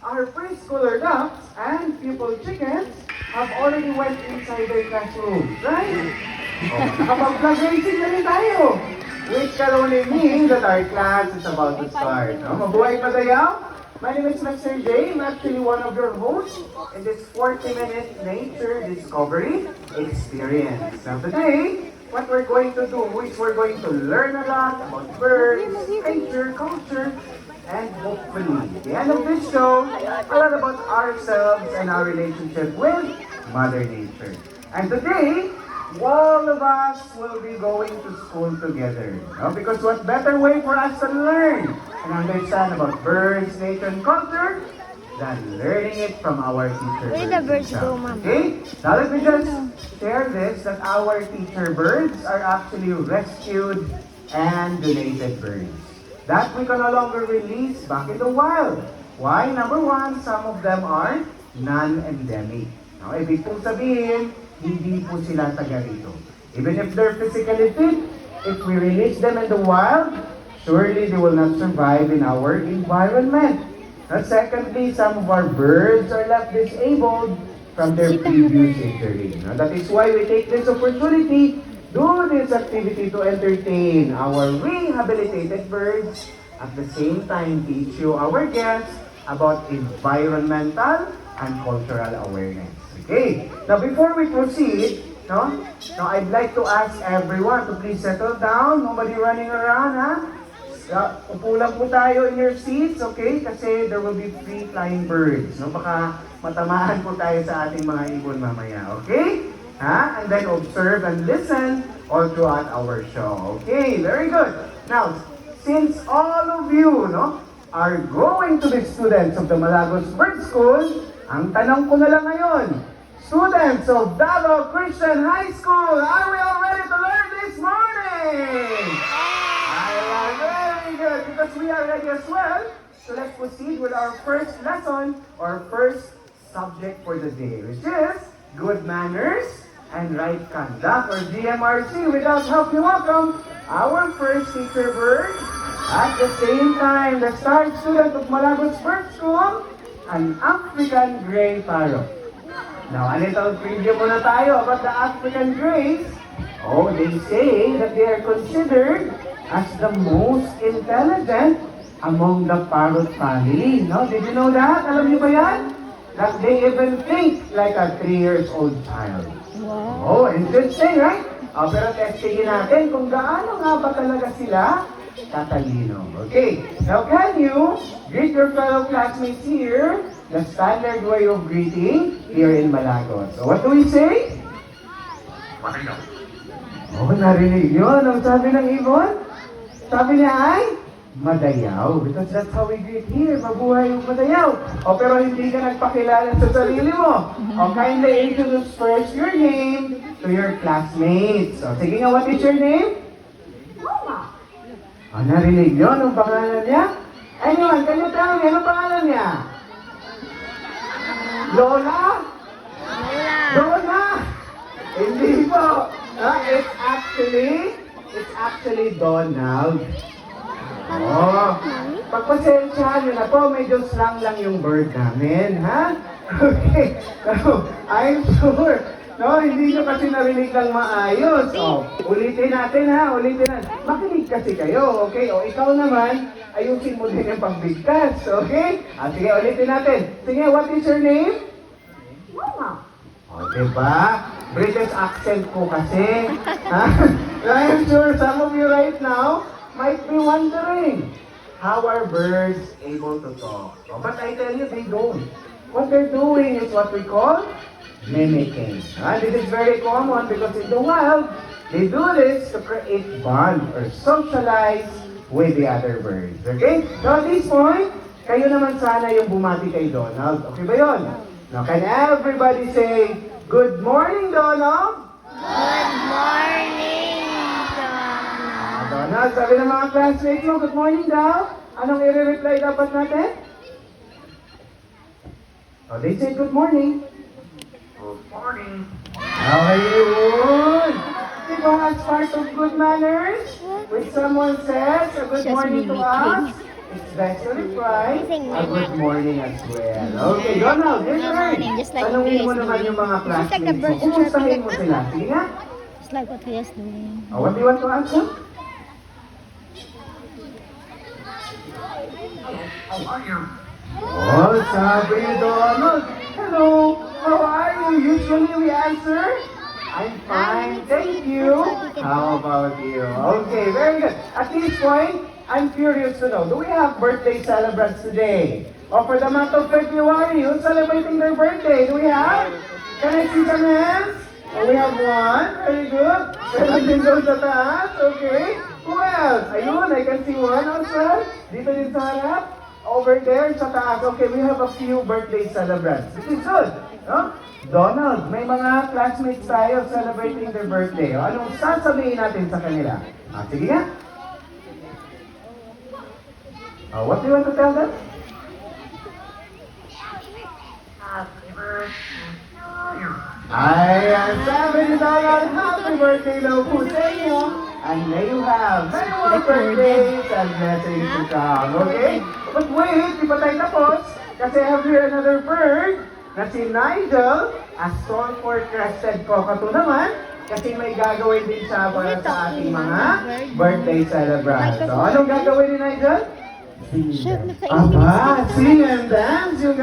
our preschooler ducks and pupil chickens have already went inside their classrooms, right? Oh, nakapag-flag racing na rin tayo. Which can only mean that our class is about to start. No? Mabuhay pa tayo? My name is Mr. J. I'm actually one of your hosts in this 40-minute nature discovery experience. Now today, what we're going to do is we're going to learn a lot about birds, nature, culture, and hopefully, at the end of this show, a lot about ourselves and our relationship with Mother Nature. And today, all of us will be going to school together. No? Because what better way for us to learn and understand about birds, nature, and culture than learning it from our teacher Where did the birds go, Mom? Okay? Now let me just share this, that our teacher birds are actually rescued and donated birds that we can no longer release back in the wild. Why? Number one, some of them are non-endemic. Now, ibig pong sabihin, hindi po sila taga rito. Even if they're physically fit, if we release them in the wild, surely they will not survive in our environment. And secondly, some of our birds are left disabled from their previous injury. Now, that is why we take this opportunity, do this activity to entertain our rehabilitated birds, at the same time teach you, our guests, about environmental and cultural awareness. Okay, now before we proceed, now I'd like to ask everyone to please settle down, nobody running around, ha? Upo lang po tayo in your seats, okay? Kasi there will be free flying birds. No? Baka matamaan po tayo sa ating mga ibon mamaya, okay? Ha? And then observe and listen all throughout our show. Okay, very good. Now, since all of you, no, are going to be students of the Malagos Bird School, ang tanong ko na lang ngayon, students of Davao Christian High School, are we all ready to learn this morning? Very good, because we are ready as well. So let's proceed with our first lesson, or first subject for the day, which is good manners and right conduct, or GMRC. Without help, you welcome our first teacher bird. At the same time, the star student of Malagos Bird School, an African Gray Parrot. Now, a little preview muna tayo about the African Grays. Oh, they say that they are considered as the most intelligent among the parrot family. No? Did you know that? Alam niyo ba yan? That they even think like a 3-year-old child. Wow. Oh, interesting, right? Pero testingin natin kung gaano nga ba talaga sila katalino. Okay, now can you greet your fellow classmates here the standard way of greeting here in Malagos? So what do we say? Madayaw. Oh, narinig yun. Ang sabi ng ibon? Sabi niya ay, madayaw. Because that's how we greet here. Mabuhay yung madayaw. O pero hindi ka nagpakilala sa sarili mo. O kindly introduce first your name to your classmates. O sige nga, what is your name? Mama. O narinig yun ang pangalan niya? Anyone, can you tell me, ano pangalan niya? Lola? Lola? Hindi po. It's actually Donald. Oh, pagpasensyahan nyo na po, medyo slang lang yung bird namin, ha? Okay, so, I'm sure, no, hindi nyo kasi narinig lang maayos. Oh, ulitin natin ha, ulitin natin. Makinig kasi kayo, okay? O, ikaw naman, ayusin mo din yung pagbigkas, okay? Sige, ulitin natin. Sige, what is your name? Mama. O, diba? British accent po kasi. Ha? I'm sure some of you right now might be wondering, how are birds able to talk? Oh, but I tell you, they don't. What they're doing is what we call mimicking. This is very common because in the wild, they do this to create bond or socialize with the other birds. Okay? So at this point, kayo naman sana yung bumati kay Donald. Okay ba yun? Now, can everybody say, good morning, Donald? Good morning, Donald, sabi ng mga classmates mo, good morning daw. Anong i-reply dapat natin? Oh, they say good morning. Good morning. Ayun! Diba as part of good manners? When someone says a good Just morning to mimicking. us, Expect to reply Sing a good morning as well. Okay, Donald, your Good turn. morning, just like Tanungin mo Grace naman doing. yung mga Just like the classmates mo. birds Kumustahin mo chirping. sila. Sige nga. Just like what Ria's doing. Oh, what do you want to answer? How are you? Oh, sabi ni Donald. Hello, how are you? Usually we answer, I'm fine, thank you. How about you? Okay, very good. At this point, I'm curious to know, do we have birthday celebrants today? Or for the month of February, who's celebrating their birthday? Do we have? Can I see some hands? Oh, we have one. Very good. Meron din doon sa taas. Okay. Who else? Ayun, I can see one also. Dito din sa harap. Over there sa taas. Okay, we have a few birthday celebrants. This is good. No? Donald, may mga classmates tayo celebrating their birthday. O, anong sasabihin natin sa kanila? Ah, sige nga. What do you want to tell them? Happy birthday to you. Ayan, sabi ni Donald, happy birthday daw po sa inyo. And may you have many more birthdays and blessings to come. Okay? But wait, di pa tayo tapos. Kasi I have here another bird na si Nigel, a Stormford Crested Cockatoo naman. Kasi may gagawin din siya para sa ating mga birthday celebrants. So, anong gagawin ni Nigel? Sing and dance. Aba, sing and dance yung